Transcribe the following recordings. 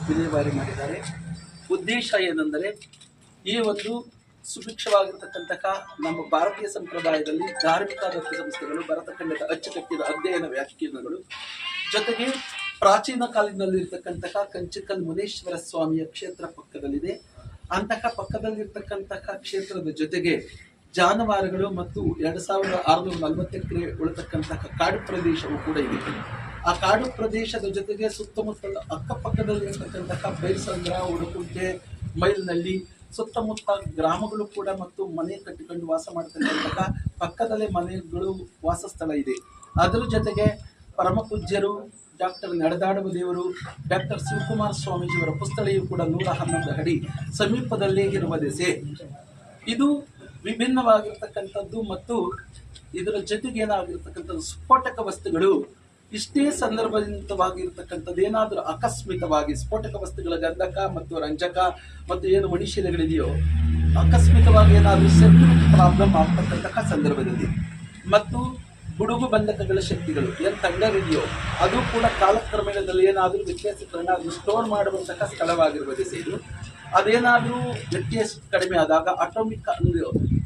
ವಿಲೇವಾರಿ ಮಾಡಿದ್ದಾರೆ. ಉದ್ದೇಶ ಏನೆಂದರೆ ಈ ಒಂದು ಸುಭಿಕ್ಷವಾಗಿರ್ತಕ್ಕಂತಹ ನಮ್ಮ ಭಾರತೀಯ ಸಂಪ್ರದಾಯದಲ್ಲಿ ಧಾರ್ಮಿಕ ದತ್ತಿ ಸಂಸ್ಥೆಗಳು ಭರತಖಂಡದ ಅಚ್ಚುಕಟ್ಟಿದ ಅಧ್ಯಯನ ವ್ಯಾಖ್ಯಾನಗಳು ಜೊತೆಗೆ ಪ್ರಾಚೀನ ಕಾಲದಲ್ಲಿರ್ತಕ್ಕಂತಹ ಕಂಚಿಕಲ್ ಮುನೇಶ್ವರ ಸ್ವಾಮಿಯ ಕ್ಷೇತ್ರ ಪಕ್ಕದಲ್ಲಿದೆ. ಅಂತಹ ಪಕ್ಕದಲ್ಲಿರ್ತಕ್ಕಂತಹ ಕ್ಷೇತ್ರದ ಜೊತೆಗೆ ಜಾನುವಾರುಗಳು ಮತ್ತು 2640 ಎಕರೆ ಉಳಿತಕ್ಕಂತಹ ಕಾಡು ಪ್ರದೇಶವೂ ಕೂಡ ಇದೆ. ಆ ಕಾಡು ಪ್ರದೇಶದ ಜೊತೆಗೆ ಸುತ್ತಮುತ್ತಲ ಅಕ್ಕಪಕ್ಕದಲ್ಲಿರ್ತಕ್ಕಂತಹ ಬೈಲ್ಸಂದ್ರ, ಉಡುಕುಂಟೆ, ಮೈಲ್ನಲ್ಲಿ ಸುತ್ತಮುತ್ತ ಗ್ರಾಮಗಳು ಕೂಡ ಮತ್ತು ಮನೆ ಕಟ್ಟಿಕೊಂಡು ವಾಸ ಮಾಡತಕ್ಕಂತಹ ಪಕ್ಕದಲ್ಲೇ ಮನೆಗಳು ವಾಸಸ್ಥಳ ಇದೆ. ಅದರ ಜೊತೆಗೆ ಪರಮ ಪೂಜ್ಯರು ಡಾಕ್ಟರ್ ನಡೆದಾಡುವ ದೇವರು ಡಾಕ್ಟರ್ ಶಿವಕುಮಾರ ಸ್ವಾಮೀಜಿಯವರ ಪುಸ್ತಳಿಯು ಕೂಡ 111 ಅಡಿ ಸಮೀಪದಲ್ಲೇ ಇರುವ ದೆಸೆ. ಇದು ವಿಭಿನ್ನವಾಗಿರ್ತಕ್ಕಂಥದ್ದು ಮತ್ತು ಇದರ ಜೊತೆಗೆ ಏನಾಗಿರ್ತಕ್ಕಂಥದ್ದು ಸ್ಫೋಟಕ ವಸ್ತುಗಳು ಇಷ್ಟೇ ಸಂದರ್ಭವಾಗಿರ್ತಕ್ಕಂಥದ್ದು ಏನಾದರೂ ಆಕಸ್ಮಿಕವಾಗಿ ಸ್ಫೋಟಕ ವಸ್ತುಗಳ ಗಂಧಕ ಮತ್ತು ರಂಜಕ ಮತ್ತು ಏನು ಮಣಿಶಿಲೆಗಳಿದೆಯೋ ಆಕಸ್ಮಿಕವಾಗಿ ಏನಾದರೂ ಸರ್ಕ್ಯೂಟ್ ಪ್ರಾಬ್ಲಮ್ ಆಗ್ತಕ್ಕಂತಹ ಸಂದರ್ಭದಲ್ಲಿ ಮತ್ತು ಗುಡುಗು ಬಂಧಕಗಳ ಶಕ್ತಿಗಳು ಏನು ತಂಡರಿದೆಯೋ ಅದು ಕೂಡ ಕಾಲಕ್ರಮೇಣದಲ್ಲಿ ಏನಾದರೂ ವ್ಯತ್ಯಾಸಗಳನ್ನಾದರೂ ಸ್ಟೋರ್ ಮಾಡುವಂತಹ ಸ್ಥಳವಾಗಿರ್ಬೋದು. ಇದು ಅದೇನಾದರೂ ವ್ಯತ್ಯಾಸ ಕಡಿಮೆ ಆದಾಗ ಅಟೋಮಿಕ್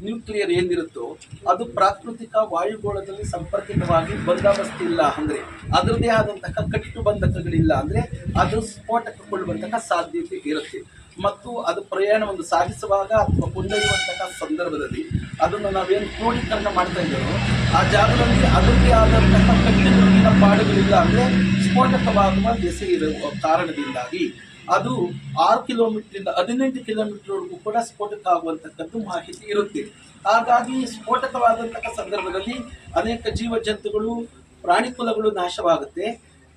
ನ್ಯೂಕ್ಲಿಯರ್ ಏನಿರುತ್ತೋ ಅದು ಪ್ರಾಕೃತಿಕ ವಾಯುಗೋಳದಲ್ಲಿ ಸಂಪರ್ಕಿತವಾಗಿ ಬಂದಾಬಸ್ತಿ ಇಲ್ಲ ಅಂದರೆ ಅದರದೇ ಆದಂತಹ ಕಟ್ಟು ಬಂಧಕಗಳಿಲ್ಲ ಅಂದರೆ ಅದು ಸ್ಫೋಟಕಗೊಳ್ಳುವಂತಹ ಸಾಧ್ಯತೆ ಇರುತ್ತೆ. ಮತ್ತು ಅದು ಪ್ರಯಾಣವನ್ನು ಸಾಗಿಸುವಾಗ ಅಥವಾ ಕೊಂಡೊಯ್ಯುವಂತಹ ಸಂದರ್ಭದಲ್ಲಿ ಅದನ್ನು ನಾವೇನು ಕ್ರೋಢೀಕರಣ ಮಾಡ್ತಾ ಇದ್ದೇವೋ ಆ ಜಾಗದಲ್ಲಿ ಅದರದೇ ಆದಂತಹ ಕಟ್ಟಿನ ಪಾಡುಗಳಿಲ್ಲ ಅಂದರೆ ಸ್ಫೋಟಕವಾಗುವ ದೆಸೆ ಇರುವ ಕಾರಣದಿಂದಾಗಿ ಅದು 6 ಕಿಲೋಮೀಟರಿಂದ 18 ಕಿಲೋಮೀಟರ್ವರೆಗೂ ಕೂಡ ಸ್ಫೋಟಕ ಆಗುವಂತಕ್ಕದ್ದು ಮಾಹಿತಿ ಇರುತ್ತೆ. ಹಾಗಾಗಿ ಸ್ಫೋಟಕವಾದಂತಹ ಸಂದರ್ಭದಲ್ಲಿ ಅನೇಕ ಜೀವ ಜಂತುಗಳು ಪ್ರಾಣಿ ಕುಲಗಳು ನಾಶವಾಗುತ್ತೆ.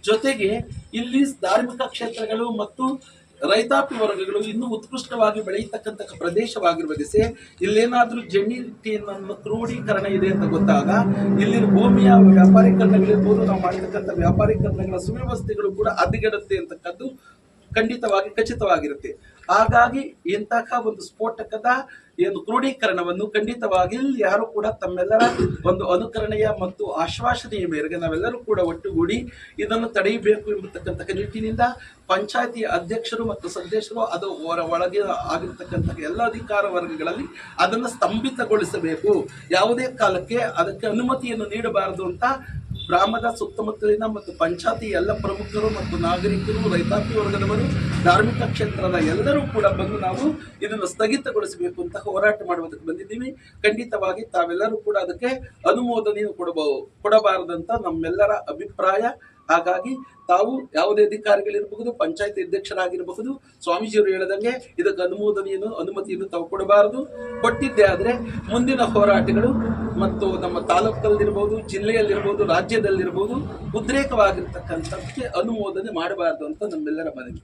ಜೊತೆಗೆ ಇಲ್ಲಿ ಧಾರ್ಮಿಕ ಕ್ಷೇತ್ರಗಳು ಮತ್ತು ರೈತಾಪಿ ವರ್ಗಗಳು ಇನ್ನೂ ಉತ್ಕೃಷ್ಟವಾಗಿ ಬೆಳೆಯತಕ್ಕಂತಹ ಪ್ರದೇಶವಾಗಿರುವ ದೆಸೆ ಇಲ್ಲೇನಾದ್ರೂ ಜಮೀನಿನ ಕ್ರೋಢೀಕರಣ ಇದೆ ಅಂತ ಗೊತ್ತಾಗ ಇಲ್ಲಿನ ಭೂಮಿಯ ವ್ಯಾಪಾರೀಕರಣಗಳಿರ್ಬೋದು, ನಾವು ಮಾಡಿರ್ತಕ್ಕಂಥ ವ್ಯಾಪಾರೀಕರಣಗಳ ಸುವ್ಯವಸ್ಥೆಗಳು ಕೂಡ ಹದಗೆಡುತ್ತೆ ಅಂತಕ್ಕದ್ದು ಖಂಡಿತವಾಗಿ ಖಚಿತವಾಗಿರುತ್ತೆ. ಹಾಗಾಗಿ ಇಂತಹ ಒಂದು ಸ್ಫೋಟಕದ ಏನು ಕ್ರೋಢೀಕರಣವನ್ನು ಖಂಡಿತವಾಗಿ ಯಾರು ಕೂಡ ತಮ್ಮೆಲ್ಲರ ಒಂದು ಅನುಕರಣೆಯ ಮತ್ತು ಆಶ್ವಾಸನೆಯ ಮೇರೆಗೆ ನಾವೆಲ್ಲರೂ ಕೂಡ ಒಟ್ಟುಗೂಡಿ ಇದನ್ನು ತಡೆಯಬೇಕು ಎಂಬತಕ್ಕಂತಹ ನಿಟ್ಟಿನಿಂದ ಪಂಚಾಯತಿ ಅಧ್ಯಕ್ಷರು ಮತ್ತು ಸದಸ್ಯರು ಅದು ಒಳಗೆ ಆಗಿರ್ತಕ್ಕಂತಹ ಎಲ್ಲ ಅಧಿಕಾರ ವರ್ಗಗಳಲ್ಲಿ ಅದನ್ನು ಸ್ತಂಭಿತಗೊಳಿಸಬೇಕು, ಯಾವುದೇ ಕಾಲಕ್ಕೆ ಅದಕ್ಕೆ ಅನುಮತಿಯನ್ನು ನೀಡಬಾರದು ಅಂತ ಗ್ರಾಮದ ಸುತ್ತಮುತ್ತಲಿನ ಮತ್ತು ಪಂಚಾಯತಿ ಎಲ್ಲ ಪ್ರಮುಖರು ಮತ್ತು ನಾಗರಿಕರು, ರೈತಾಪಿ ವರ್ಗದವರು, ಧಾರ್ಮಿಕ ಕ್ಷೇತ್ರದ ಎಲ್ಲರೂ ಕೂಡ ಬಂದು ನಾವು ಇದನ್ನು ಸ್ಥಗಿತಗೊಳಿಸಬೇಕು ಅಂತ ಹೋರಾಟ ಮಾಡುವುದಕ್ಕೆ ಬಂದಿದ್ದೀವಿ. ಖಂಡಿತವಾಗಿ ತಾವೆಲ್ಲರೂ ಕೂಡ ಅದಕ್ಕೆ ಅನುಮೋದನೆಯನ್ನು ಕೊಡಬಾರದಂತ ನಮ್ಮೆಲ್ಲರ ಅಭಿಪ್ರಾಯ. ಹಾಗಾಗಿ ತಾವು ಯಾವುದೇ ಅಧಿಕಾರಿಗಳಿರಬಹುದು, ಪಂಚಾಯತ್ ಅಧ್ಯಕ್ಷರಾಗಿರಬಹುದು, ಸ್ವಾಮೀಜಿಯವರು ಹೇಳದಂಗೆ ಇದಕ್ಕೆ ಅನುಮತಿಯನ್ನು ತಾವು ಕೊಡಬಾರದು. ಕೊಟ್ಟಿದ್ದೇ ಆದರೆ ಮುಂದಿನ ಹೋರಾಟಗಳು ಮತ್ತು ನಮ್ಮ ತಾಲೂಕಲ್ಲಿರ್ಬೋದು, ಜಿಲ್ಲೆಯಲ್ಲಿರ್ಬೋದು, ರಾಜ್ಯದಲ್ಲಿರ್ಬೋದು ಉದ್ರೇಕವಾಗಿರ್ತಕ್ಕಂಥದ್ದಕ್ಕೆ ಅನುಮೋದನೆ ಮಾಡಬಾರದು ಅಂತ ನಮ್ಮೆಲ್ಲರ ಮನವಿ.